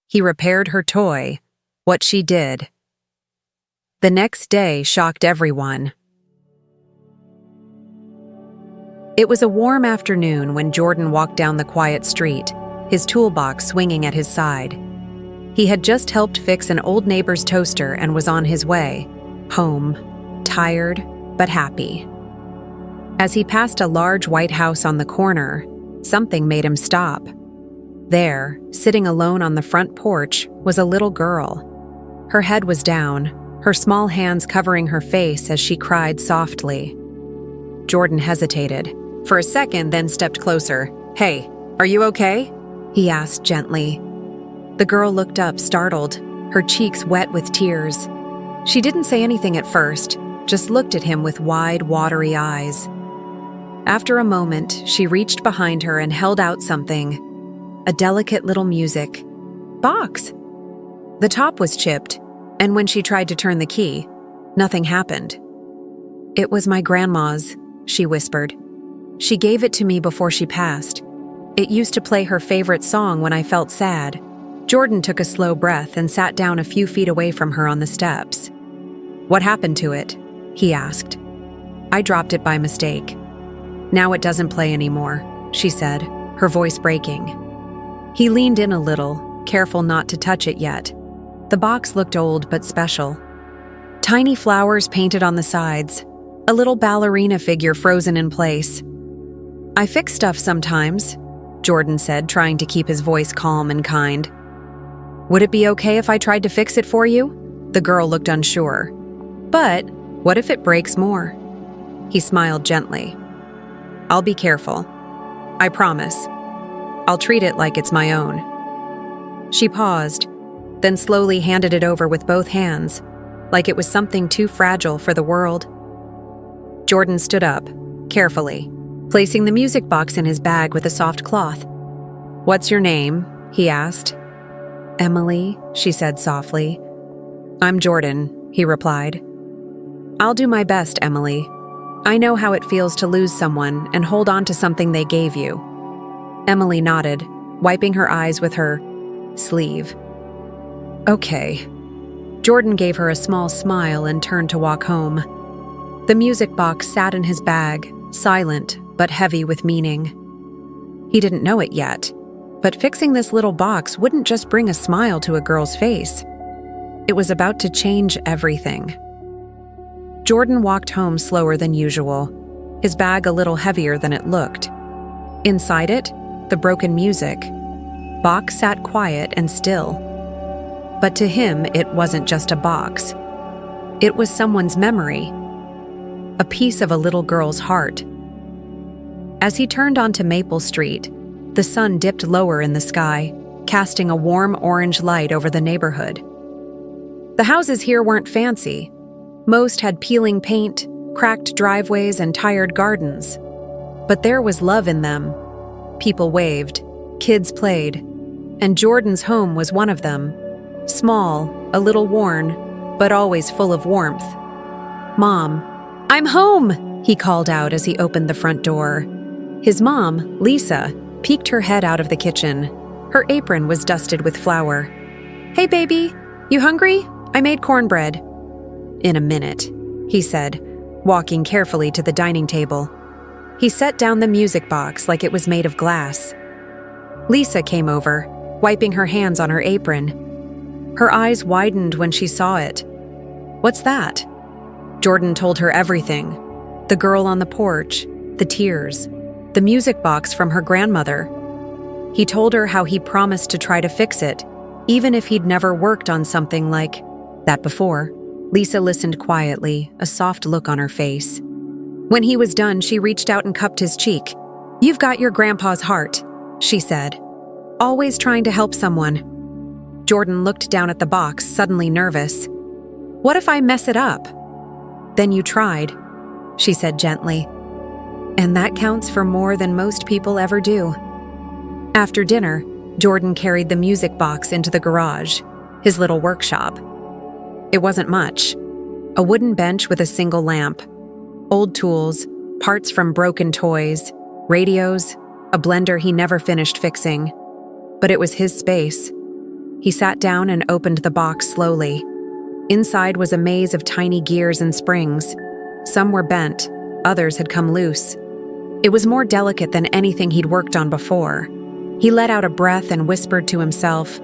He repaired her toy, what she did. The next day shocked everyone. It was a warm afternoon when Jordan walked down the quiet street, his toolbox swinging at his side. He had just helped fix an old neighbor's toaster and was on his way home, tired but happy. As he passed a large white house on the corner, something made him stop. There, sitting alone on the front porch, was a little girl. Her head was down, her small hands covering her face as she cried softly. Jordan hesitated, for a second, then stepped closer. "Hey, are you okay?" he asked gently. The girl looked up, startled, her cheeks wet with tears. She didn't say anything at first, just looked at him with wide, watery eyes. After a moment, she reached behind her and held out something, a delicate little music box. The top was chipped, and when she tried to turn the key, nothing happened. "It was my grandma's," she whispered. "She gave it to me before she passed. It used to play her favorite song when I felt sad." Jordan took a slow breath and sat down a few feet away from her on the steps. "What happened to it?" he asked. "I dropped it by mistake. Now it doesn't play anymore," she said, her voice breaking. He leaned in a little, careful not to touch it yet. The box looked old but special. Tiny flowers painted on the sides, a little ballerina figure frozen in place. "I fix stuff sometimes," Jordan said, trying to keep his voice calm and kind. "Would it be okay if I tried to fix it for you?" The girl looked unsure. "But what if it breaks more?" He smiled gently. "I'll be careful. I promise. I'll treat it like it's my own." She paused, then slowly handed it over with both hands, like it was something too fragile for the world. Jordan stood up, carefully, placing the music box in his bag with a soft cloth. "What's your name?" he asked. "Emily," she said softly. "I'm Jordan," he replied. "I'll do my best, Emily. I know how it feels to lose someone and hold on to something they gave you." Emily nodded, wiping her eyes with her sleeve. "Okay." Jordan gave her a small smile and turned to walk home. The music box sat in his bag, silent but heavy with meaning. He didn't know it yet, but fixing this little box wouldn't just bring a smile to a girl's face. It was about to change everything. Jordan walked home slower than usual, his bag a little heavier than it looked. Inside it, the broken music box sat quiet and still. But to him, it wasn't just a box. It was someone's memory, a piece of a little girl's heart. As he turned onto Maple Street, the sun dipped lower in the sky, casting a warm orange light over the neighborhood. The houses here weren't fancy. Most had peeling paint, cracked driveways, and tired gardens. But there was love in them. People waved, kids played, and Jordan's home was one of them. Small, a little worn, but always full of warmth. "Mom, I'm home!" he called out as he opened the front door. His mom, Lisa, peeked her head out of the kitchen. Her apron was dusted with flour. "Hey, baby, you hungry? I made cornbread." "In a minute," he said, walking carefully to the dining table. He set down the music box like it was made of glass. Lisa came over, wiping her hands on her apron. Her eyes widened when she saw it. "What's that?" Jordan told her everything. The girl on the porch, the tears, the music box from her grandmother. He told her how he promised to try to fix it, even if he'd never worked on something like that before. Lisa listened quietly, a soft look on her face. When he was done, she reached out and cupped his cheek. "You've got your grandpa's heart," she said. "Always trying to help someone." Jordan looked down at the box, suddenly nervous. "What if I mess it up?" "Then you tried," she said gently. "And that counts for more than most people ever do." After dinner, Jordan carried the music box into the garage, his little workshop. It wasn't much. A wooden bench with a single lamp, old tools, parts from broken toys, radios, a blender he never finished fixing. But it was his space. He sat down and opened the box slowly. Inside was a maze of tiny gears and springs. Some were bent, others had come loose. It was more delicate than anything he'd worked on before. He let out a breath and whispered to himself,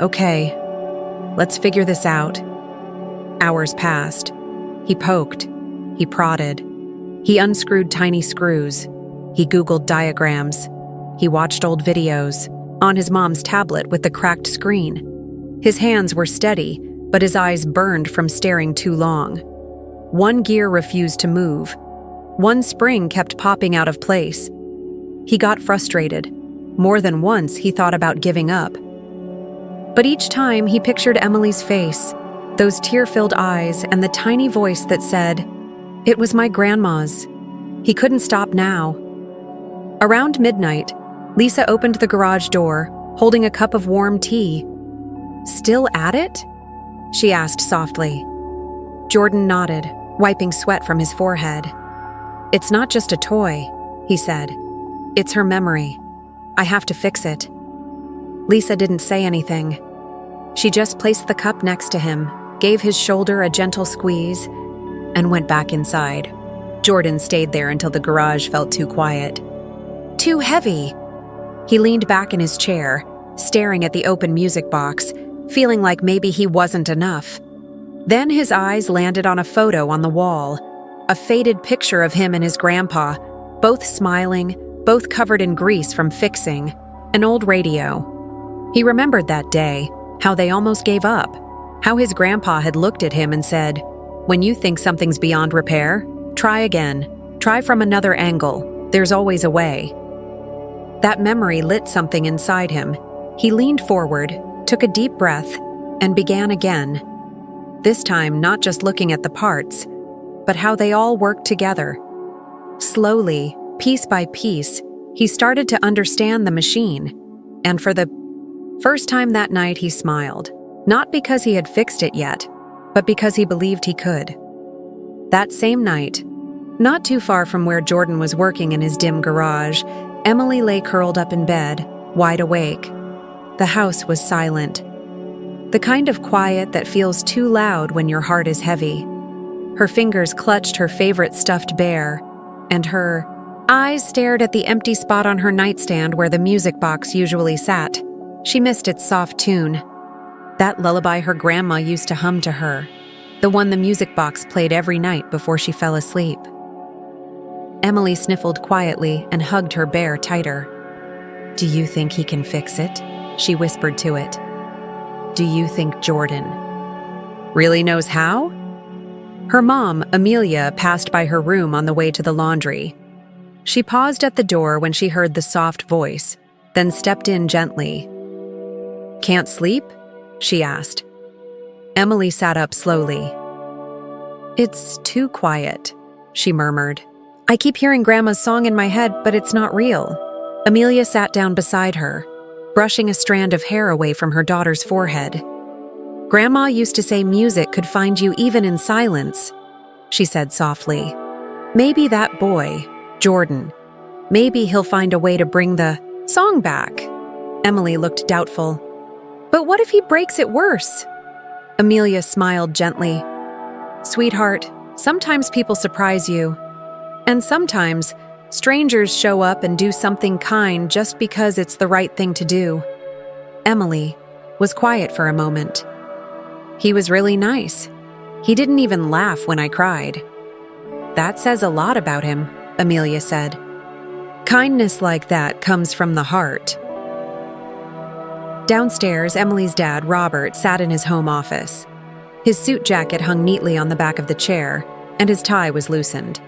"Okay, let's figure this out." Hours passed. He poked. He prodded. He unscrewed tiny screws. He Googled diagrams. He watched old videos on his mom's tablet with the cracked screen. His hands were steady, but his eyes burned from staring too long. One gear refused to move. One spring kept popping out of place. He got frustrated. More than once, he thought about giving up. But each time, he pictured Emily's face, those tear-filled eyes, and the tiny voice that said, "It was my grandma's." He couldn't stop now. Around midnight, Lisa opened the garage door, holding a cup of warm tea. "Still at it?" she asked softly. Jordan nodded, wiping sweat from his forehead. "It's not just a toy," he said. "It's her memory. I have to fix it." Lisa didn't say anything. She just placed the cup next to him, gave his shoulder a gentle squeeze, and went back inside. Jordan stayed there until the garage felt too quiet. Too heavy. He leaned back in his chair, staring at the open music box, feeling like maybe he wasn't enough. Then his eyes landed on a photo on the wall, a faded picture of him and his grandpa, both smiling, both covered in grease from fixing, an old radio. He remembered that day, how they almost gave up, how his grandpa had looked at him and said, "When you think something's beyond repair, try again. Try from another angle. There's always a way." That memory lit something inside him. He leaned forward, took a deep breath, and began again. This time, not just looking at the parts, but how they all worked together. Slowly, piece by piece, he started to understand the machine, and for the first time that night he smiled, not because he had fixed it yet, but because he believed he could. That same night, not too far from where Jordan was working in his dim garage, Emily lay curled up in bed, wide awake. The house was silent. The kind of quiet that feels too loud when your heart is heavy. Her fingers clutched her favorite stuffed bear, and her eyes stared at the empty spot on her nightstand where the music box usually sat. She missed its soft tune. That lullaby her grandma used to hum to her, the one the music box played every night before she fell asleep. Emily sniffled quietly and hugged her bear tighter. "Do you think he can fix it?" she whispered to it. "Do you think Jordan really knows how?" Her mom, Amelia, passed by her room on the way to the laundry. She paused at the door when she heard the soft voice, then stepped in gently. "Can't sleep?" she asked. Emily sat up slowly. "It's too quiet," she murmured. "I keep hearing Grandma's song in my head, but it's not real." Amelia sat down beside her, brushing a strand of hair away from her daughter's forehead. "Grandma used to say music could find you even in silence," she said softly. "Maybe that boy, Jordan, maybe he'll find a way to bring the song back." Emily looked doubtful. "But what if he breaks it worse?" Amelia smiled gently. "Sweetheart, sometimes people surprise you. And sometimes, strangers show up and do something kind just because it's the right thing to do." Emily was quiet for a moment. "He was really nice. He didn't even laugh when I cried." "That says a lot about him," Amelia said. "Kindness like that comes from the heart." Downstairs, Emily's dad, Robert, sat in his home office. His suit jacket hung neatly on the back of the chair, and his tie was loosened.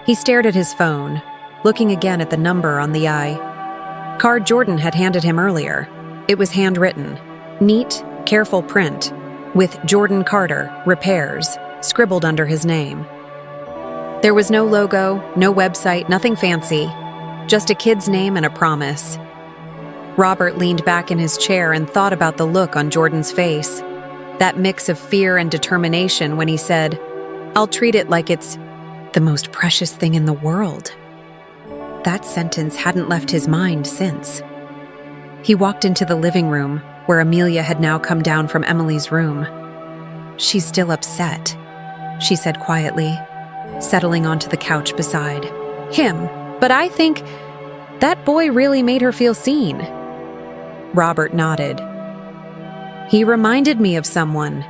He stared at his phone, looking again at the number on the card Jordan had handed him earlier. It was handwritten, neat, careful print, with Jordan Carter, Repairs, scribbled under his name. There was no logo, no website, nothing fancy, just a kid's name and a promise. Robert leaned back in his chair and thought about the look on Jordan's face, that mix of fear and determination when he said, "I'll treat it like it's the most precious thing in the world." That sentence hadn't left his mind since. He walked into the living room, where Amelia had now come down from Emily's room. "She's still upset," she said quietly, settling onto the couch beside him. "But I think that boy really made her feel seen." Robert nodded. "He reminded me of someone,"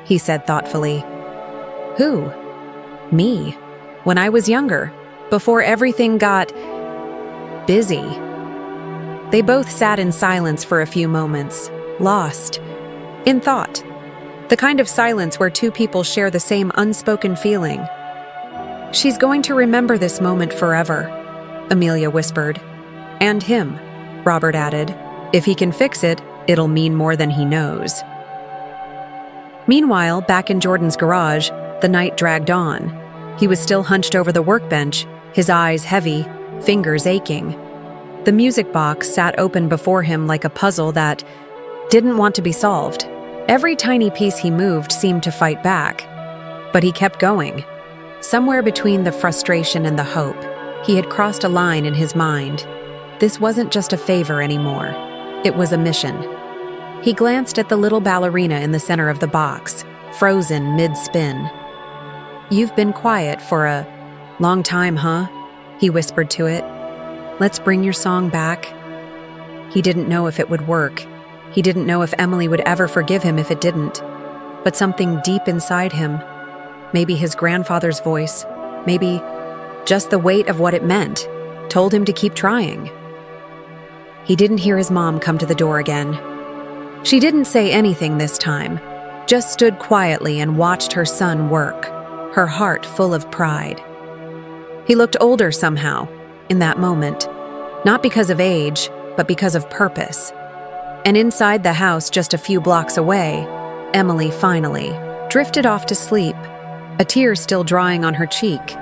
he said thoughtfully. "Who?" "Me. When I was younger, before everything got busy." They both sat in silence for a few moments, lost in thought. The kind of silence where two people share the same unspoken feeling. "She's going to remember this moment forever," Amelia whispered. "And him," Robert added. "If he can fix it, it'll mean more than he knows." Meanwhile, back in Jordan's garage, the night dragged on. He was still hunched over the workbench, his eyes heavy, fingers aching. The music box sat open before him like a puzzle that didn't want to be solved. Every tiny piece he moved seemed to fight back. But he kept going. Somewhere between the frustration and the hope, he had crossed a line in his mind. This wasn't just a favor anymore. It was a mission. He glanced at the little ballerina in the center of the box, frozen mid-spin. "You've been quiet for a long time, huh?" he whispered to it. "Let's bring your song back." He didn't know if it would work. He didn't know if Emily would ever forgive him if it didn't. But something deep inside him, maybe his grandfather's voice, maybe just the weight of what it meant, told him to keep trying. He didn't hear his mom come to the door again. She didn't say anything this time, just stood quietly and watched her son work, her heart full of pride. He looked older somehow, in that moment, not because of age, but because of purpose. And inside the house just a few blocks away, Emily finally drifted off to sleep, a tear still drying on her cheek,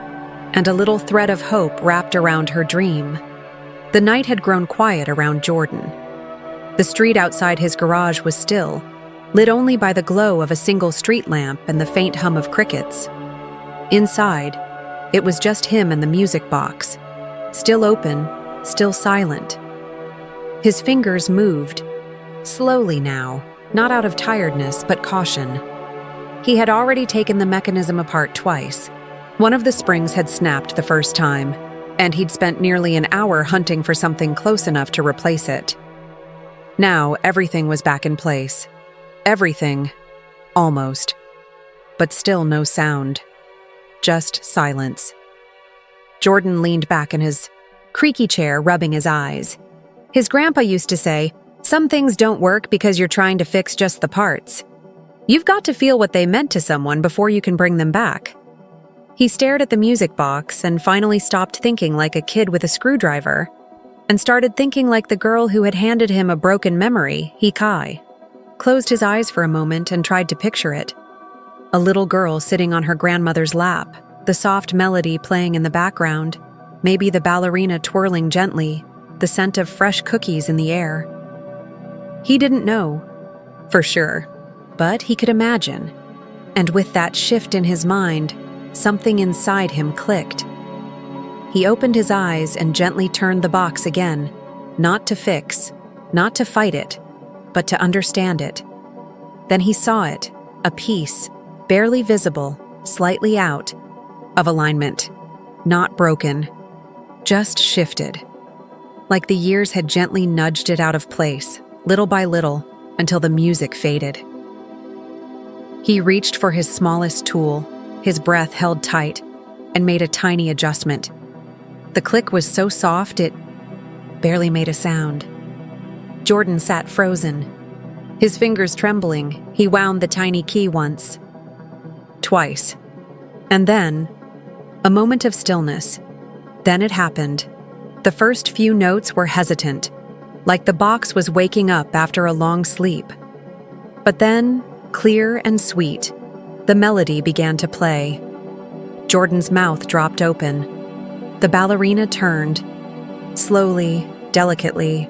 and a little thread of hope wrapped around her dream. The night had grown quiet around Jordan. The street outside his garage was still, lit only by the glow of a single street lamp and the faint hum of crickets. Inside, it was just him and the music box, still open, still silent. His fingers moved, slowly now, not out of tiredness but caution. He had already taken the mechanism apart twice. One of the springs had snapped the first time, and he'd spent nearly an hour hunting for something close enough to replace it. Now everything was back in place. Everything, almost. But still no sound. Just silence. Jordan leaned back in his creaky chair, rubbing his eyes. His grandpa used to say, "Some things don't work because you're trying to fix just the parts. You've got to feel what they meant to someone before you can bring them back." He stared at the music box and finally stopped thinking like a kid with a screwdriver and started thinking like the girl who had handed him a broken memory, Hikai. Closed his eyes for a moment and tried to picture it. A little girl sitting on her grandmother's lap, the soft melody playing in the background, maybe the ballerina twirling gently, the scent of fresh cookies in the air. He didn't know, for sure, but he could imagine. And with that shift in his mind, something inside him clicked. He opened his eyes and gently turned the box again, not to fix, not to fight it, but to understand it. Then he saw it, a piece, barely visible, slightly out of alignment, not broken, just shifted. Like the years had gently nudged it out of place, little by little, until the music faded. He reached for his smallest tool, his breath held tight, and made a tiny adjustment. The click was so soft it barely made a sound. Jordan sat frozen. His fingers trembling, he wound the tiny key once, twice, and then a moment of stillness. Then it happened. The first few notes were hesitant, like the box was waking up after a long sleep. But then, clear and sweet, the melody began to play. Jordan's mouth dropped open. The ballerina turned, slowly, delicately,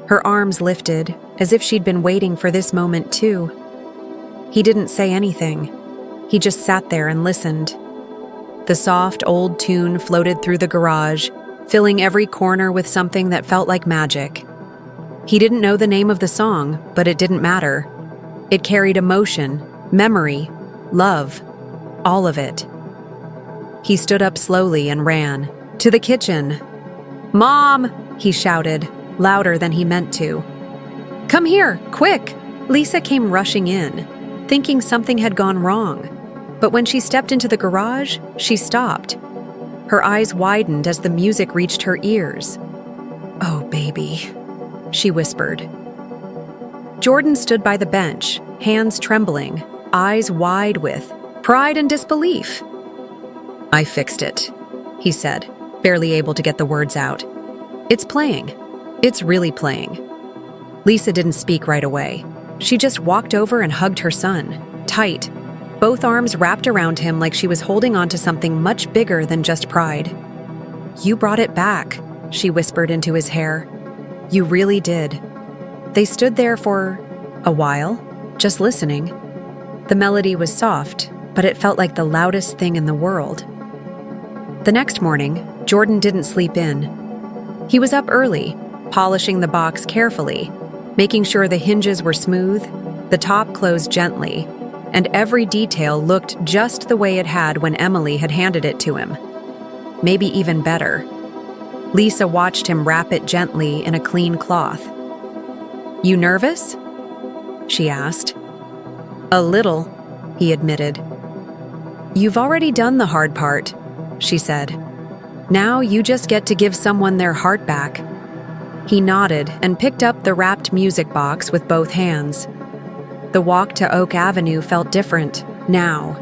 her arms lifted, as if she'd been waiting for this moment too. He didn't say anything. He just sat there and listened. The soft, old tune floated through the garage, filling every corner with something that felt like magic. He didn't know the name of the song, but it didn't matter. It carried emotion, memory, love, all of it. He stood up slowly and ran to the kitchen. "Mom!" he shouted, louder than he meant to. "Come here, quick!" Lisa came rushing in, thinking something had gone wrong. But when she stepped into the garage, she stopped. Her eyes widened as the music reached her ears. "Oh, baby," she whispered. Jordan stood by the bench, hands trembling, eyes wide with pride and disbelief. "I fixed it," he said, barely able to get the words out. "It's playing. It's really playing." Lisa didn't speak right away. She just walked over and hugged her son, tight, both arms wrapped around him like she was holding on to something much bigger than just pride. "You brought it back," she whispered into his hair. "You really did." They stood there for a while, just listening. The melody was soft, but it felt like the loudest thing in the world. The next morning, Jordan didn't sleep in. He was up early, polishing the box carefully, making sure the hinges were smooth, the top closed gently, and every detail looked just the way it had when Emily had handed it to him. Maybe even better. Lisa watched him wrap it gently in a clean cloth. "You nervous?" she asked. "A little," he admitted. "You've already done the hard part," she said. "Now you just get to give someone their heart back." He nodded and picked up the wrapped music box with both hands. The walk to Oak Avenue felt different now.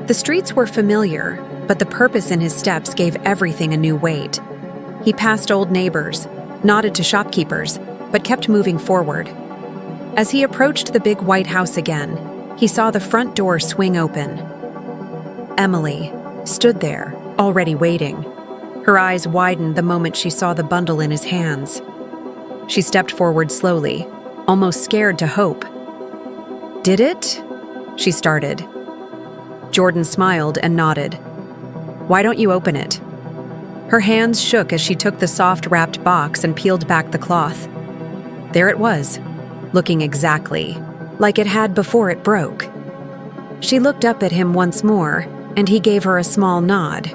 The streets were familiar, but the purpose in his steps gave everything a new weight. He passed old neighbors, nodded to shopkeepers, but kept moving forward. As he approached the big white house again, he saw the front door swing open. Emily stood there, already waiting. Her eyes widened the moment she saw the bundle in his hands. She stepped forward slowly, almost scared to hope. "Did it?" she started. Jordan smiled and nodded. "Why don't you open it?" Her hands shook as she took the soft wrapped box and peeled back the cloth. There it was, looking exactly like it had before it broke. She looked up at him once more, and he gave her a small nod.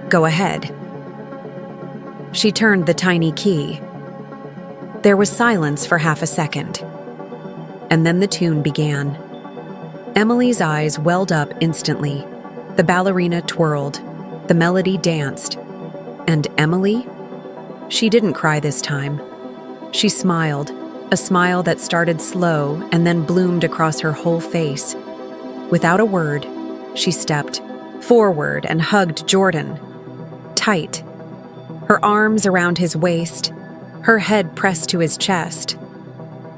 "Go ahead." She turned the tiny key. There was silence for half a second. And then the tune began. Emily's eyes welled up instantly. The ballerina twirled. The melody danced. And Emily? She didn't cry this time. She smiled, a smile that started slow and then bloomed across her whole face. Without a word, she stepped forward and hugged Jordan. Tight. Her arms around his waist, her head pressed to his chest.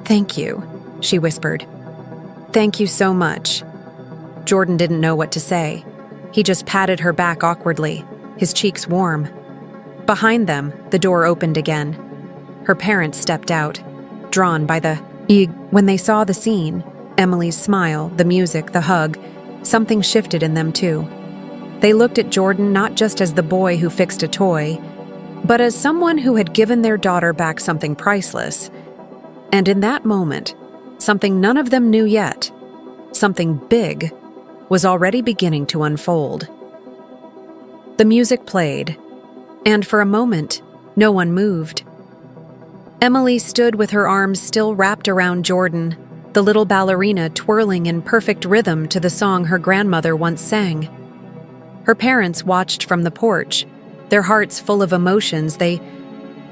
"Thank you," she whispered. "Thank you so much." Jordan didn't know what to say. He just patted her back awkwardly, his cheeks warm. Behind them, the door opened again. Her parents stepped out, drawn by the egg. When they saw the scene, Emily's smile, the music, the hug, something shifted in them too. They looked at Jordan not just as the boy who fixed a toy, but as someone who had given their daughter back something priceless. And in that moment, something none of them knew yet, something big, was already beginning to unfold. The music played, and for a moment, no one moved. Emily stood with her arms still wrapped around Jordan, the little ballerina twirling in perfect rhythm to the song her grandmother once sang. Her parents watched from the porch, their hearts full of emotions they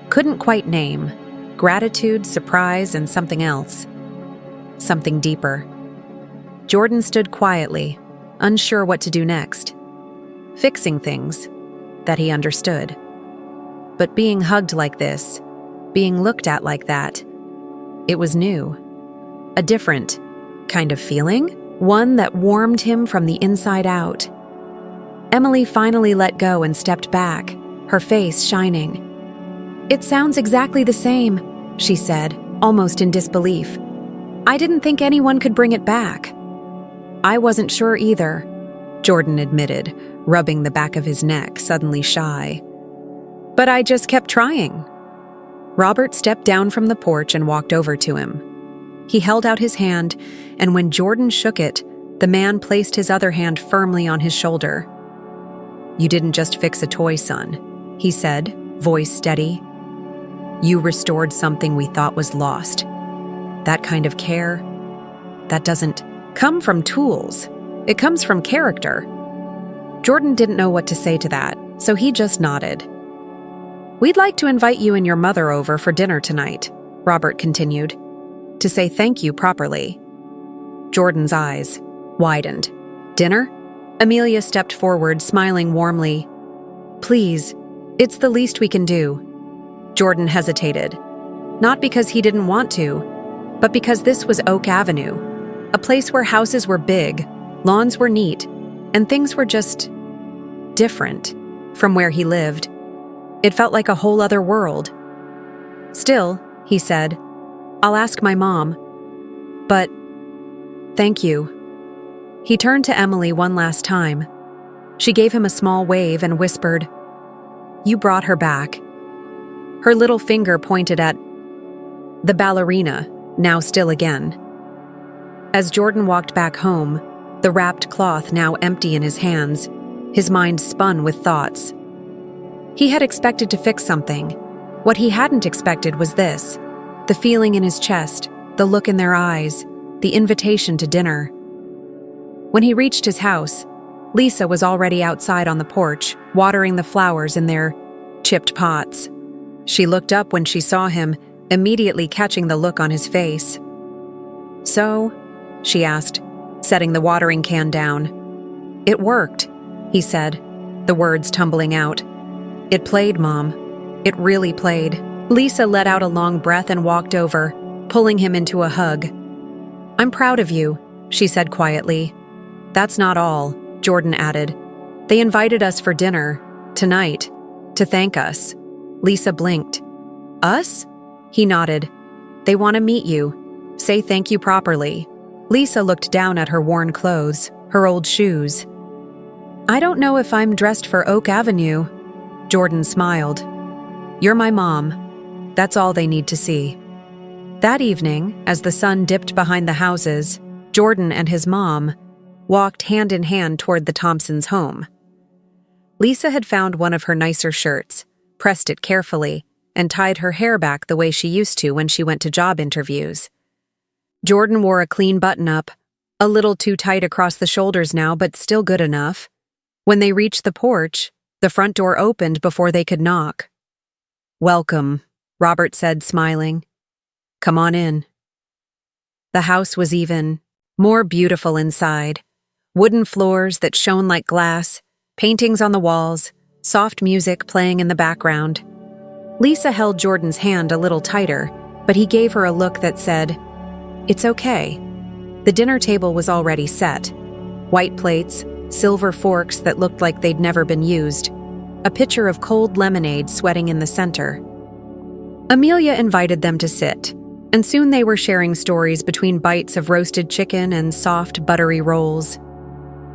couldn't quite name, gratitude, surprise, and something else. Something deeper. Jordan stood quietly, unsure what to do next. Fixing things that he understood. But being hugged like this, being looked at like that, it was new. A different kind of feeling, one that warmed him from the inside out. Emily finally let go and stepped back, her face shining. "It sounds exactly the same," she said, almost in disbelief. "I didn't think anyone could bring it back." "I wasn't sure either," Jordan admitted, rubbing the back of his neck, suddenly shy. "But I just kept trying." Robert stepped down from the porch and walked over to him. He held out his hand, and when Jordan shook it, the man placed his other hand firmly on his shoulder. "You didn't just fix a toy, son," he said, voice steady. "You restored something we thought was lost. That kind of care, that doesn't come from tools. It comes from character." Jordan didn't know what to say to that, so he just nodded. "We'd like to invite you and your mother over for dinner tonight," Robert continued, "to say thank you properly." Jordan's eyes widened. "Dinner?" Amelia stepped forward, smiling warmly. "Please, it's the least we can do." Jordan hesitated, not because he didn't want to, but because this was Oak Avenue, a place where houses were big, lawns were neat, and things were just different from where he lived. It felt like a whole other world. "Still," he said, "I'll ask my mom. But thank you." He turned to Emily one last time. She gave him a small wave and whispered, "You brought her back." Her little finger pointed at the ballerina, now still again. As Jordan walked back home, the wrapped cloth now empty in his hands, his mind spun with thoughts. He had expected to fix something. What he hadn't expected was this: the feeling in his chest, the look in their eyes, the invitation to dinner. When he reached his house, Lisa was already outside on the porch, watering the flowers in their chipped pots. She looked up when she saw him, immediately catching the look on his face. "So?" she asked, setting the watering can down. "It worked," he said, the words tumbling out. "It played, Mom. It really played." Lisa let out a long breath and walked over, pulling him into a hug. "I'm proud of you," she said quietly. "That's not all," Jordan added. "They invited us for dinner, tonight, to thank us." Lisa blinked. "Us?" He nodded. "They want to meet you. Say thank you properly." Lisa looked down at her worn clothes, her old shoes. "I don't know if I'm dressed for Oak Avenue." Jordan smiled. "You're my mom. That's all they need to see." That evening, as the sun dipped behind the houses, Jordan and his mom walked hand in hand toward the Thompsons' home. Lisa had found one of her nicer shirts, pressed it carefully, and tied her hair back the way she used to when she went to job interviews. Jordan wore a clean button-up, a little too tight across the shoulders now, but still good enough. When they reached the porch, the front door opened before they could knock. "Welcome," Robert said, smiling. "Come on in." The house was even more beautiful inside. Wooden floors that shone like glass, paintings on the walls, soft music playing in the background. Lisa held Jordan's hand a little tighter, but he gave her a look that said, "It's okay." The dinner table was already set. White plates, silver forks that looked like they'd never been used, a pitcher of cold lemonade sweating in the center. Amelia invited them to sit, and soon they were sharing stories between bites of roasted chicken and soft, buttery rolls.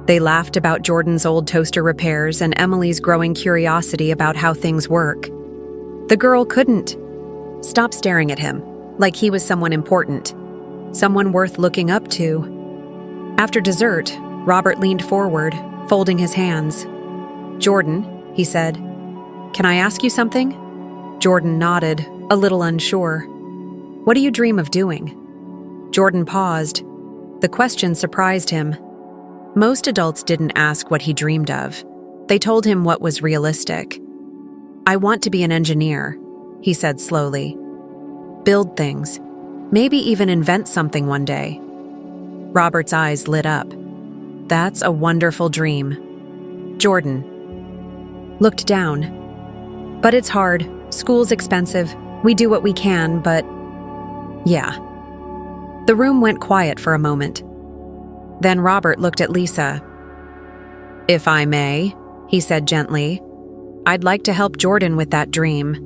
They laughed about Jordan's old toaster repairs and Emily's growing curiosity about how things work. The girl couldn't stop staring at him, like he was someone important, someone worth looking up to. After dessert, Robert leaned forward, folding his hands. "Jordan," he said, "can I ask you something?" Jordan nodded, a little unsure. "What do you dream of doing?" Jordan paused. The question surprised him. Most adults didn't ask what he dreamed of. They told him what was realistic. "I want to be an engineer," he said slowly. "Build things. Maybe even invent something one day." Robert's eyes lit up. "That's a wonderful dream." Jordan looked down. "But it's hard. School's expensive. We do what we can, but yeah." The room went quiet for a moment. Then Robert looked at Lisa. "If I may," he said gently, "I'd like to help Jordan with that dream.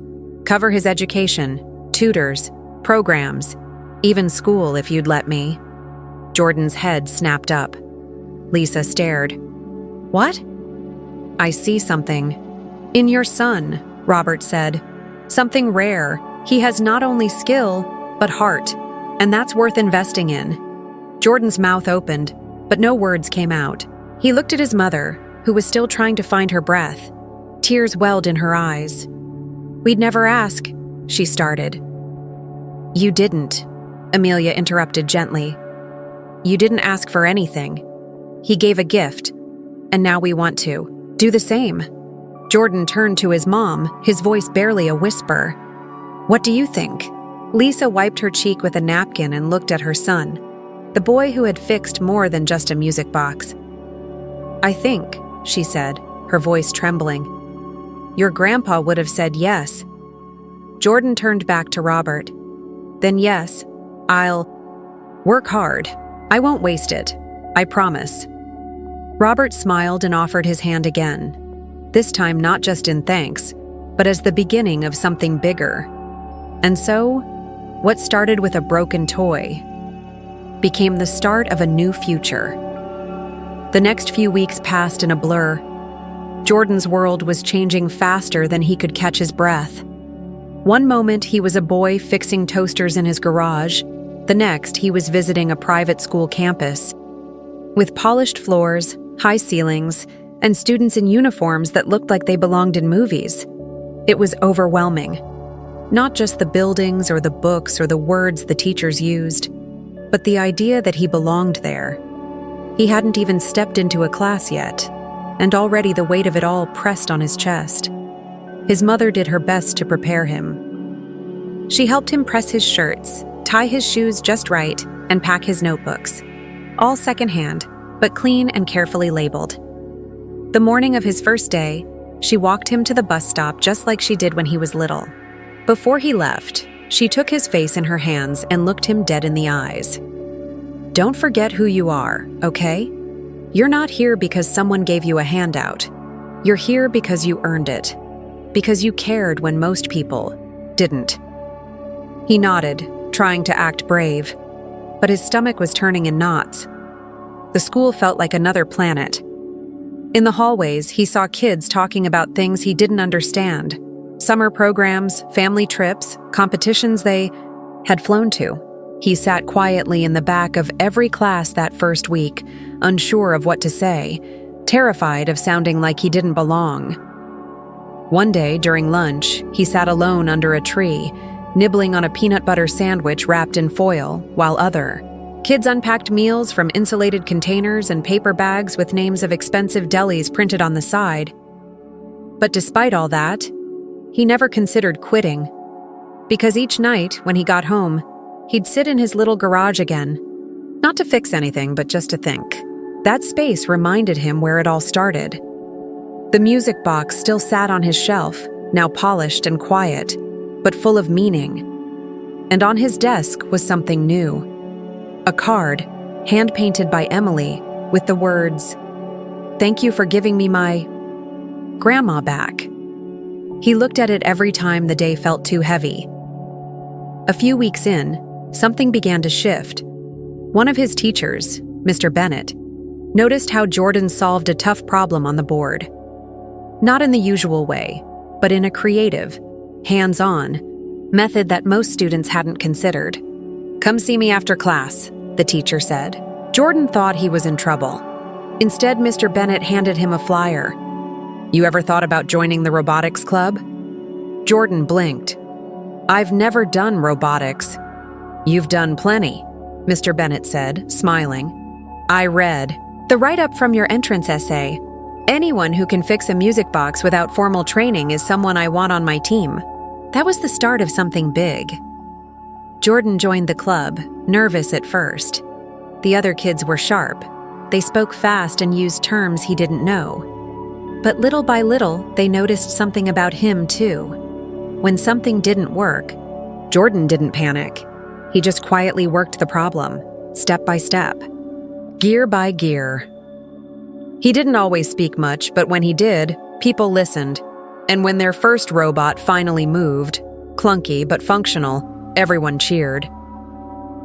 Cover his education, tutors, programs, even school if you'd let me." Jordan's head snapped up. Lisa stared. "What?" "I see something in your son," Robert said. "Something rare. He has not only skill, but heart, and that's worth investing in. Jordan's mouth opened, but no words came out. He looked at his mother, who was still trying to find her breath. Tears welled in her eyes. "We'd never ask," she started. "You didn't," Amelia interrupted gently. "You didn't ask for anything. He gave a gift, and now we want to do the same." Jordan turned to his mom, his voice barely a whisper. "What do you think?" Lisa wiped her cheek with a napkin and looked at her son, the boy who had fixed more than just a music box. "I think," she said, her voice trembling, "your grandpa would have said yes." Jordan turned back to Robert. "Then yes, I'll work hard. I won't waste it. I promise." Robert smiled and offered his hand again, this time not just in thanks, but as the beginning of something bigger. And so, what started with a broken toy became the start of a new future. The next few weeks passed in a blur. Jordan's world was changing faster than he could catch his breath. One moment he was a boy fixing toasters in his garage. The next he was visiting a private school campus with polished floors, high ceilings, and students in uniforms that looked like they belonged in movies. It was overwhelming. Not just the buildings or the books or the words the teachers used, but the idea that he belonged there. He hadn't even stepped into a class yet, and already the weight of it all pressed on his chest. His mother did her best to prepare him. She helped him press his shirts, tie his shoes just right, and pack his notebooks. All secondhand, but clean and carefully labeled. The morning of his first day, she walked him to the bus stop just like she did when he was little. Before he left, she took his face in her hands and looked him dead in the eyes. "Don't forget who you are, okay? You're not here because someone gave you a handout. You're here because you earned it. Because you cared when most people didn't." He nodded, trying to act brave, but his stomach was turning in knots. The school felt like another planet. In the hallways, he saw kids talking about things he didn't understand. Summer programs, family trips, competitions they had flown to. He sat quietly in the back of every class that first week, unsure of what to say, terrified of sounding like he didn't belong. One day, during lunch, he sat alone under a tree, nibbling on a peanut butter sandwich wrapped in foil, while other kids unpacked meals from insulated containers and paper bags with names of expensive delis printed on the side. But despite all that, he never considered quitting. Because each night, when he got home, he'd sit in his little garage again. Not to fix anything, but just to think. That space reminded him where it all started. The music box still sat on his shelf, now polished and quiet, but full of meaning. And on his desk was something new. A card, hand-painted by Emily, with the words, "Thank you for giving me my grandma back." He looked at it every time the day felt too heavy. A few weeks in, something began to shift. One of his teachers, Mr. Bennett, noticed how Jordan solved a tough problem on the board. Not in the usual way, but in a creative, hands-on method that most students hadn't considered. "Come see me after class," the teacher said. Jordan thought he was in trouble. Instead, Mr. Bennett handed him a flyer. "You ever thought about joining the robotics club?" Jordan blinked. "I've never done robotics." "You've done plenty," Mr. Bennett said, smiling. "I read the write-up from your entrance essay. Anyone who can fix a music box without formal training is someone I want on my team." That was the start of something big. Jordan joined the club, nervous at first. The other kids were sharp. They spoke fast and used terms he didn't know. But little by little, they noticed something about him too. When something didn't work, Jordan didn't panic. He just quietly worked the problem, step by step, gear by gear. He didn't always speak much, but when he did, people listened. And when their first robot finally moved, clunky but functional, everyone cheered.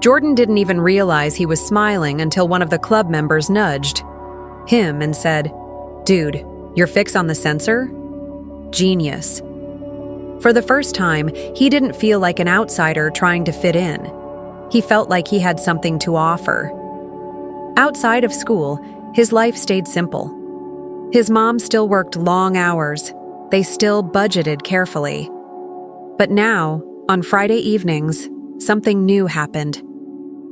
Jordan didn't even realize he was smiling until one of the club members nudged him and said, "Dude, your fix on the sensor? Genius." For the first time, he didn't feel like an outsider trying to fit in. He felt like he had something to offer. Outside of school, his life stayed simple. His mom still worked long hours. They still budgeted carefully. But now, on Friday evenings, something new happened.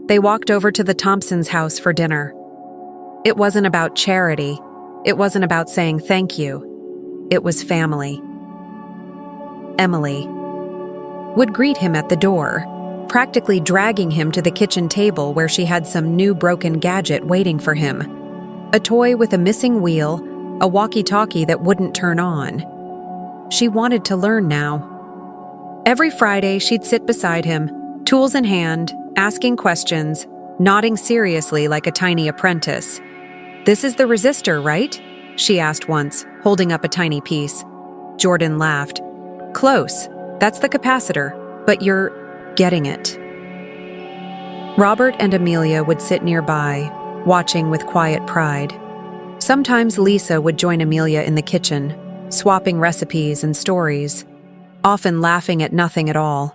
They walked over to the Thompsons' house for dinner. It wasn't about charity. It wasn't about saying thank you. It was family. Emily would greet him at the door, practically dragging him to the kitchen table where she had some new broken gadget waiting for him. A toy with a missing wheel, a walkie-talkie that wouldn't turn on. She wanted to learn now. Every Friday, she'd sit beside him, tools in hand, asking questions, nodding seriously like a tiny apprentice. "This is the resistor, right?" she asked once, holding up a tiny piece. Jordan laughed. "Close. That's the capacitor, but you're getting it." Robert and Amelia would sit nearby, watching with quiet pride. Sometimes Lisa would join Amelia in the kitchen, swapping recipes and stories, often laughing at nothing at all.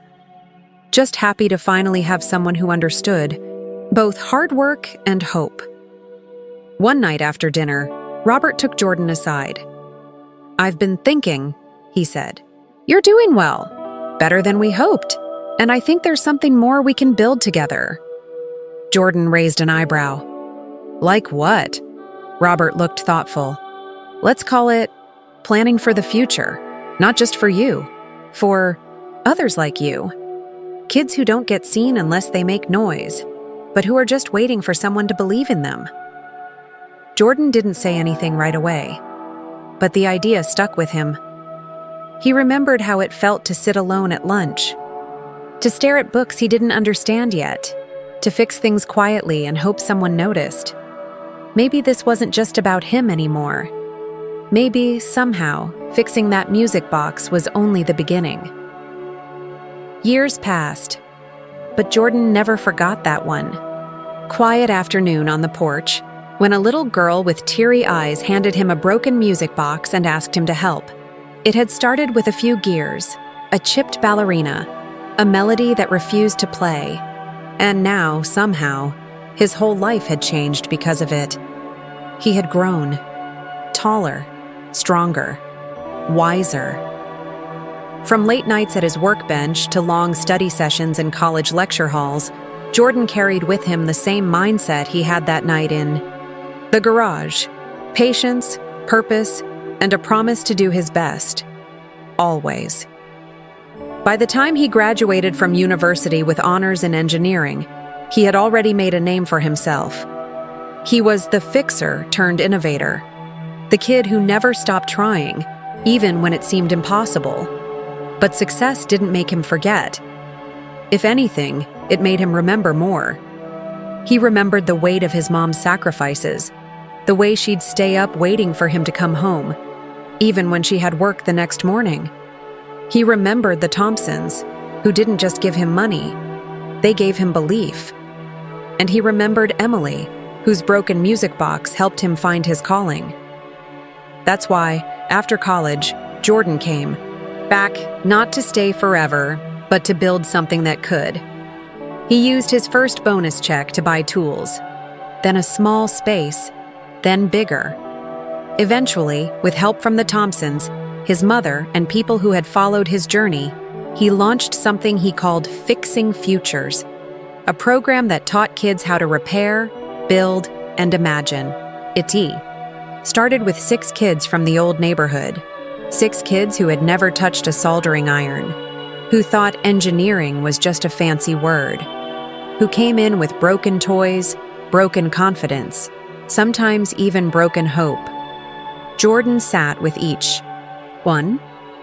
Just happy to finally have someone who understood both hard work and hope. One night after dinner, Robert took Jordan aside. "I've been thinking," he said. "You're doing well, better than we hoped, and I think there's something more we can build together." Jordan raised an eyebrow. "Like what?" Robert looked thoughtful. "Let's call it planning for the future, not just for you, for others like you. Kids who don't get seen unless they make noise, but who are just waiting for someone to believe in them." Jordan didn't say anything right away, but the idea stuck with him. He remembered how it felt to sit alone at lunch, to stare at books he didn't understand yet, to fix things quietly and hope someone noticed. Maybe this wasn't just about him anymore. Maybe, somehow, fixing that music box was only the beginning. Years passed, but Jordan never forgot that one quiet afternoon on the porch when a little girl with teary eyes handed him a broken music box and asked him to help. It had started with a few gears, a chipped ballerina, a melody that refused to play, and now, somehow, his whole life had changed because of it. He had grown, taller, stronger, wiser. From late nights at his workbench to long study sessions in college lecture halls, Jordan carried with him the same mindset he had that night in the garage: patience, purpose, and a promise to do his best. Always. By the time he graduated from university with honors in engineering, he had already made a name for himself. He was the fixer turned innovator, the kid who never stopped trying, even when it seemed impossible. But success didn't make him forget. If anything, it made him remember more. He remembered the weight of his mom's sacrifices, the way she'd stay up waiting for him to come home, even when she had work the next morning. He remembered the Thompsons, who didn't just give him money, they gave him belief. And he remembered Emily, whose broken music box helped him find his calling. That's why, after college, Jordan came, back not to stay forever, but to build something that could. He used his first bonus check to buy tools, then a small space, then bigger. Eventually, with help from the Thompsons, his mother, and people who had followed his journey, he launched something he called Fixing Futures, a program that taught kids how to repair, build, and imagine. It started with 6 kids from the old neighborhood, 6 kids who had never touched a soldering iron, who thought engineering was just a fancy word, who came in with broken toys, broken confidence, sometimes even broken hope. Jordan sat with each one,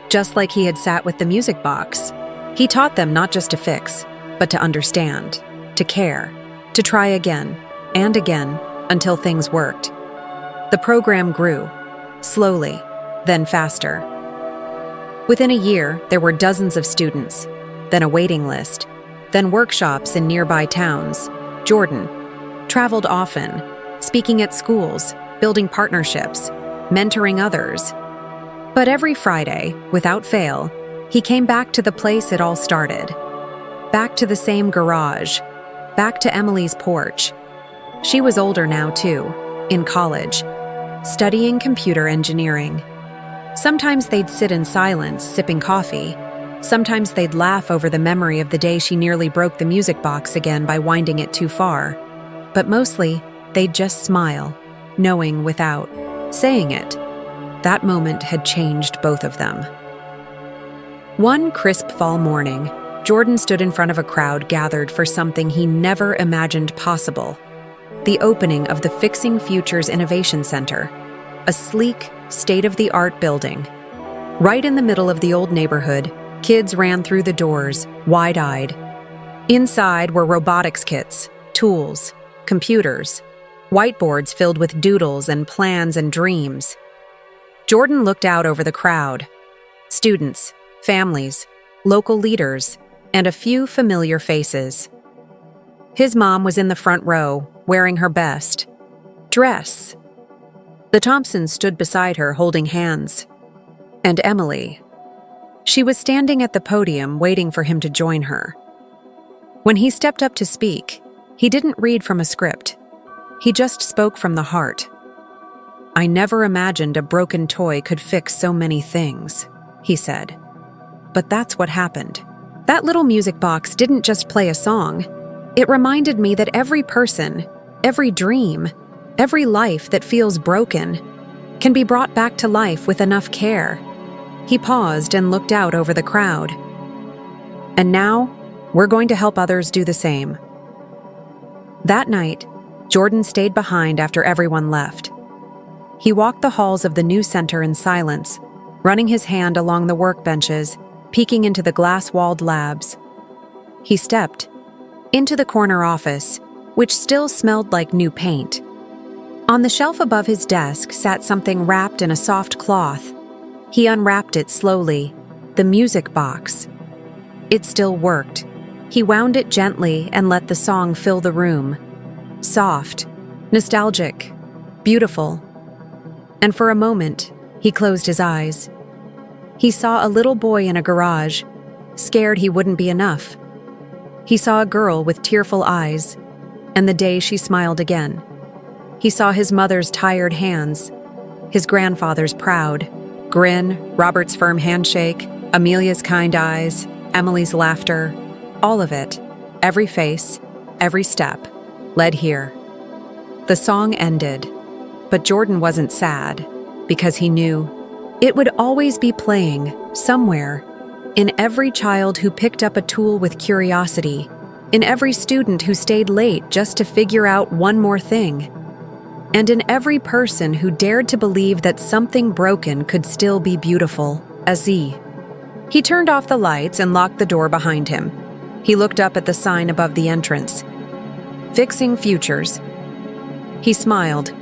just like he had sat with the music box. He taught them not just to fix, but to understand, to care, to try again and again until things worked. The program grew, slowly, then faster. Within a year, there were dozens of students, then a waiting list, then workshops in nearby towns. Jordan traveled often, speaking at schools, building partnerships, mentoring others. But every Friday, without fail, He came back to the place it all started. Back to the same garage. Back to Emily's porch. She was older now, too, in college, studying computer engineering. Sometimes they'd sit in silence, sipping coffee. Sometimes they'd laugh over the memory of the day she nearly broke the music box again by winding it too far. But mostly, they'd just smile, knowing without saying it. That moment had changed both of them. One crisp fall morning, Jordan stood in front of a crowd gathered for something he never imagined possible: the opening of the Fixing Futures Innovation Center, a sleek, state-of-the-art building. Right in the middle of the old neighborhood, kids ran through the doors, wide-eyed. Inside were robotics kits, tools, computers, whiteboards filled with doodles and plans and dreams. Jordan looked out over the crowd. Students, families, local leaders, and a few familiar faces. His mom was in the front row, wearing her best dress. The Thompsons stood beside her, holding hands. And Emily. She was standing at the podium, waiting for him to join her. When he stepped up to speak, he didn't read from a script. He just spoke from the heart. "I never imagined a broken toy could fix so many things," he said. But that's what happened. That little music box didn't just play a song. It reminded me that every person, every dream, every life that feels broken can be brought back to life with enough care. He paused and looked out over the crowd. "And now, we're going to help others do the same." That night, Jordan stayed behind after everyone left. He walked the halls of the new center in silence, running his hand along the workbenches, peeking into the glass-walled labs. He stepped into the corner office, which still smelled like new paint. On the shelf above his desk sat something wrapped in a soft cloth. He unwrapped it slowly, the music box. It still worked. He wound it gently and let the song fill the room. Soft, nostalgic, beautiful. And for a moment, he closed his eyes. He saw a little boy in a garage, scared he wouldn't be enough. He saw a girl with tearful eyes, and the day she smiled again. He saw his mother's tired hands, his grandfather's proud grin, Robert's firm handshake, Amelia's kind eyes, Emily's laughter, all of it, every face, every step, led here. The song ended, but Jordan wasn't sad, because he knew it would always be playing, somewhere, in every child who picked up a tool with curiosity, in every student who stayed late just to figure out one more thing, and in every person who dared to believe that something broken could still be beautiful, as he. He turned off the lights and locked the door behind him. He looked up at the sign above the entrance. Fixing Futures. He smiled,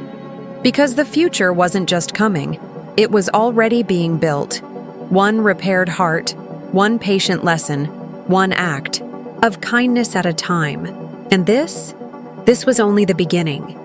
because the future wasn't just coming. It was already being built. One repaired heart, one patient lesson, one act of kindness at a time. And this was only the beginning.